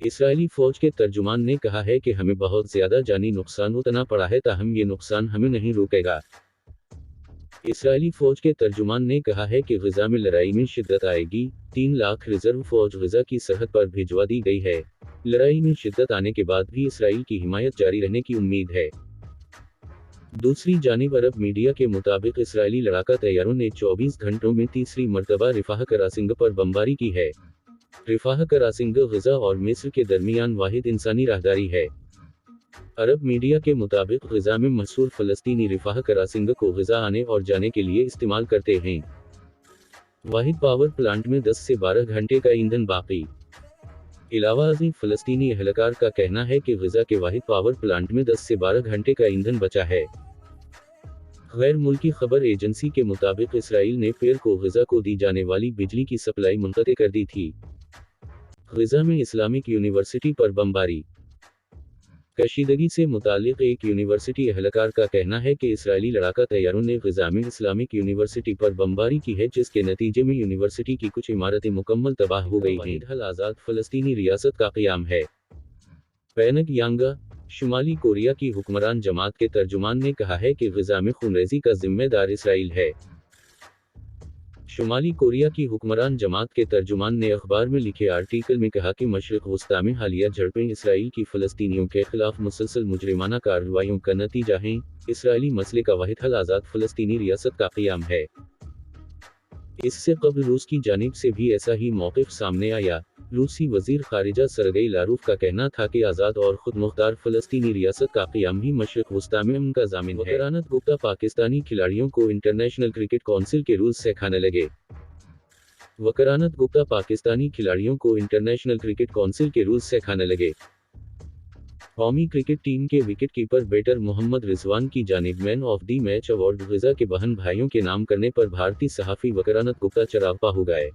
Israeli फौज के तर्जुमान ने कहा है कि हमें बहुत ज्यादा जानी नुकसान उतना पड़ा है, ताहम ये नुकसान हमें नहीं रोकेगा। इसराइली फौज के तर्जुमान ने कहा है कि गजा में लड़ाई में शिद्दत आएगी। 3 लाख रिजर्व फौज गजा की सरहद पर भिजवा दी गई है। लड़ाई में शिद्दत आने के बाद भी इसराइल की हिमायत जारी रहने की उम्मीद है। दूसरी जानिब अरब मीडिया के मुताबिक इसराइली लड़ाका तैयारों ने 24 घंटों में तीसरी मर्तबा रिफाह करासिंग पर बमबारी की है। रिफाह करासिंग गजा और मिस्र के दरमियान वाहिद इंसानी राहदारी है। अरब मीडिया के मुताबिक गजा में महसूर फलस्तीनी रिफाह करासिंग को गजा आने और जाने के लिए इस्तेमाल करते हैं। वाहिद पावर प्लांट में 10 से 12 घंटे का ईंधन बाकी। इलावाजी फलस्तीनी एहलकार का कहना है कि गजा के वाहिद पावर प्लांट में 10 से 12 घंटे का ईंधन बचा है। गैर मुल्की खबर एजेंसी के मुताबिक इसराइल ने पेर को गजा को दी जाने वाली बिजली की सप्लाई मुनक़ते कर दी थी। गजा में इस्लामिक यूनिवर्सिटी पर बमबारी। कशीदगी से मुतालिक एक यूनिवर्सिटी एहलकार का कहना है कि इसराइली लड़ाका तैयारों ने गजा में इस्लामिक यूनिवर्सिटी पर बमबारी की है, जिसके नतीजे में यूनिवर्सिटी की कुछ इमारतें मुकम्मल तबाह हो गई हैं। हल आज़ाद फ़लस्तीनी रियासत का क़याम है। पैनग यांगा, शुमाली कोरिया की हुक्मरान जमात के तर्जुमान ने कहा है कि गजा में खूनरेज़ी का जिम्मेदार इसराइल है। शुमाली कोरिया की हुक्मरान जमात के तर्जुमान ने अखबार में लिखे आर्टिकल में कहा कि मशरिक़ वस्ता में हालिया झड़पें इसराइल की फ़लस्तीनियों के खिलाफ मुसलसल मुजरिमाना कार्रवाइयों का नतीजा हैं। इसराइली मसले का वाहिद हल आज़ाद फ़लस्तीनी रियासत का क़याम है। इससे कबल रूस की जानिब से भी ऐसा ही मौक़िफ़ सामने आया। रूसी वज़ीर ख़ारिजा सरगई लारूफ का कहना था कि आज़ाद और खुद मुख्तार फ़लस्तीनी रियासत का क़याम ही मशरिक़ वस्ता में अमन का ज़ामिन है। वकरानत गुप्ता पाकिस्तानी खिलाड़ियों को इंटरनेशनल क्रिकेट कौंसिल के रूल्स सिखाने लगे। वकरानत गुप्ता पाकिस्तानी खिलाड़ियों को इंटरनेशनल क्रिकेट कौंसिल के रूल्स सिखाने लगे। कौमी क्रिकेट टीम के wicket keeper batter Mohammad Rizwan की जानिब man of the match award Gaza के बहन भाइयों के नाम करने पर भारतीय सहाफ़ी वकरानत गुप्ता चरागपा हो गए।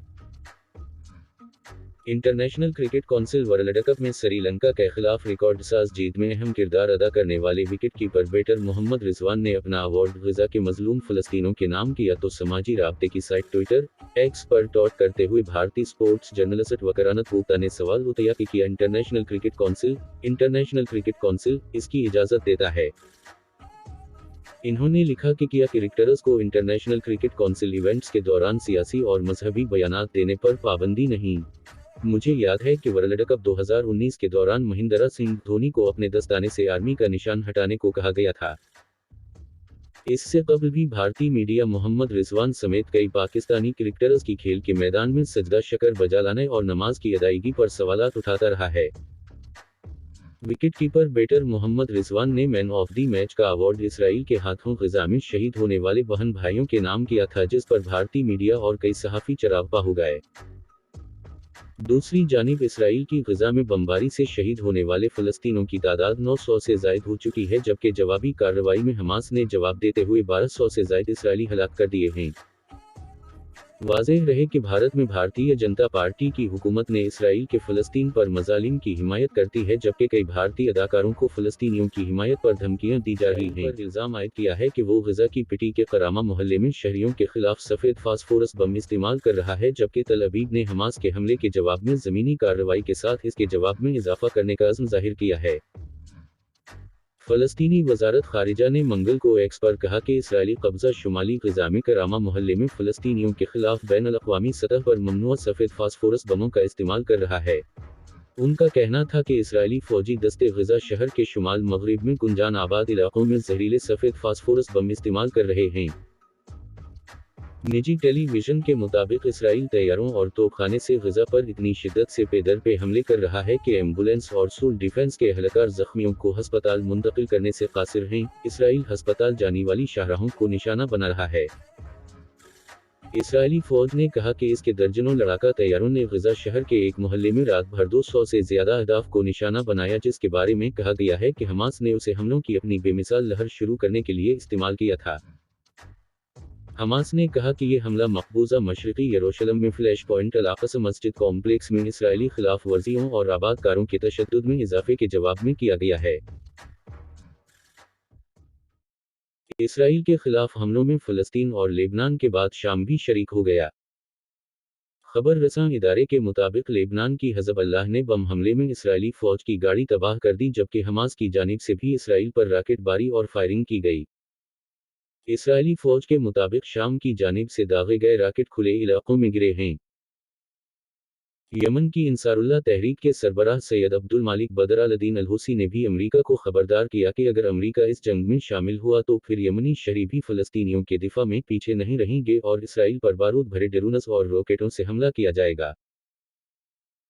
International Cricket council world cup में श्रीलंका के खिलाफ रिकॉर्ड साज जीत में अहम किरदार अदा करने वाले wicket keeper batter Mohammad Rizwan ने अपना अवार्ड गजा के मजलूम फ़लस्तीनों के नाम किया, तो समाजी राब्ते की साइट ट्विटर एक्स पर ट्वीट करते हुए भारतीय स्पोर्ट्स जर्नलिस्ट वकरानत गुप्ता ने सवाल उठाया कि क्या इंटरनेशनल क्रिकेट कौंसिल इसकी इजाज़त देता है। इन्होंने लिखा कि क्या क्रिकेटर्स को इंटरनेशनल क्रिकेट कौंसिल इवेंट्स के दौरान सियासी और मजहबी बयानात देने पर पाबंदी नहीं। मुझे याद है कि वर्ल्ड कप 2019 के दौरान महेंद्र सिंह धोनी को अपने दस्ताने से आर्मी का निशान हटाने को कहा गया था। इससे कबल भी भारतीय मीडिया मोहम्मद रिजवान समेत कई पाकिस्तानी क्रिकेटर्स की खेल के मैदान में सजदा शकर बजा लाने और नमाज की अदायगी पर सवालात उठाता रहा है। Wicket keeper batter Mohammad Rizwan ने मैन ऑफ द मैच का अवार्ड इसराइल के हाथों गजा में शहीद होने वाले बहन भाइयों के नाम किया था, जिस पर भारतीय मीडिया और कई सहाफ़ी चरागपा हो गए। दूसरी जानिब इसराइल की गजा में बमबारी से शहीद होने वाले फ़लस्तीनों की तादाद 900 से ज़ायद हो चुकी है, जबकि जवाबी कार्रवाई में हमास ने जवाब देते हुए 1200 से ज़ायद इसराइली हलाक कर दिए हैं। वाज़ेह रहे कि भारत में भारतीय जनता पार्टी की हुकूमत ने इसराइल के फ़लस्तीन पर मज़ालिम की हिमायत करती है, जबकि कई भारतीय अदाकारों को फ़लस्तीनियों की हिमायत पर धमकियां दी जा रही हैं। इल्ज़ाम आयद किया है कि वो गजा की पिटी के करामा मोहल्ले में शहरियों के खिलाफ सफ़ेद फास्फोरस बम इस्तेमाल कर रहा है, जबकि तल अबीब ने हमास के हमले के जवाब में ज़मीनी कार्रवाई के साथ इसके जवाब में इजाफा करने का अज़्म ज़ाहिर किया है। फ़लस्तीनी वज़ारत ख़ारिजा ने मंगल को एक्स पर कहा कि इसराइली कब्ज़ा शुमाली गजा में करामा मोहल्ले में फ़लस्तीनियों के खिलाफ बैनुल-अक़वामी सतह पर ममनुआ सफ़ेद फास्फोरस बमों का इस्तेमाल कर रहा है। उनका कहना था कि इसराइली फ़ौजी दस्ते गजा शहर के शुमाल मग़रिब में गुंजान आबाद इलाक़ों में जहरीले सफ़ेद फास्फोरस बम इस्तेमाल कर रहे हैं। निजी टेलीविज़न के मुताबिक इसराइल तैयारों और तोपखाने से गजा पर इतनी शिद्दत से पे-दर पे हमले कर रहा है कि एम्बुलेंस और सिविल डिफेंस के एहलकार ज़ख्मियों को अस्पताल मुंतकिल करने से कासिर हैं। इसराइल अस्पताल जाने वाली शाहराहों को निशाना बना रहा है। इसराइली फ़ौज ने कहा कि इसके दर्जनों लड़ाका तैयारों ने गजा शहर के एक मोहल्ले में रात भर 200 से ज़्यादा अहदाफ को निशाना बनाया, जिसके बारे में कहा गया है कि हमास ने उसे हमलों की अपनी बेमिसाल लहर शुरू करने के लिए इस्तेमाल किया था। हमास ने कहा कि ये हमला मकबूजा मशरिकी यरूशलेम में फ्लैश पॉइंट अल-अक़सा मस्जिद कॉम्प्लेक्स में इसराइली खिलाफ वर्जियों और आबादकारों के तशद्दुद में इजाफे के जवाब में किया गया है। इसराइल के खिलाफ हमलों में फ़लस्तीन और लेबनान के बाद शाम भी शरीक हो गया। खबर रसां इदारे के मुताबिक लेबनान की हिज़्बुल्लाह ने बम हमले में इसराइली फ़ौज की गाड़ी तबाह कर दी, जबकि हमास की जानिब से भी इसराइल पर रॉकेटबारी और फायरिंग की गई। इसराइली फ़ौज के मुताबिक शाम की जानिब से दागे गए रॉकेट खुले इलाकों में गिरे हैं। यमन की इंसारुल्लाह तहरीक के सरबराह सैयद अब्दुल मालिक बदर अल-दीन अल-हुसी ने भी अमेरिका को खबरदार किया कि अगर अमेरिका इस जंग में शामिल हुआ तो फिर यमनी शहरी भी फ़लस्तीनियों के दिफा में पीछे नहीं रहेंगे और इसराइल पर बारूद भरे ड्रोन्स और रॉकेटों से हमला किया जाएगा।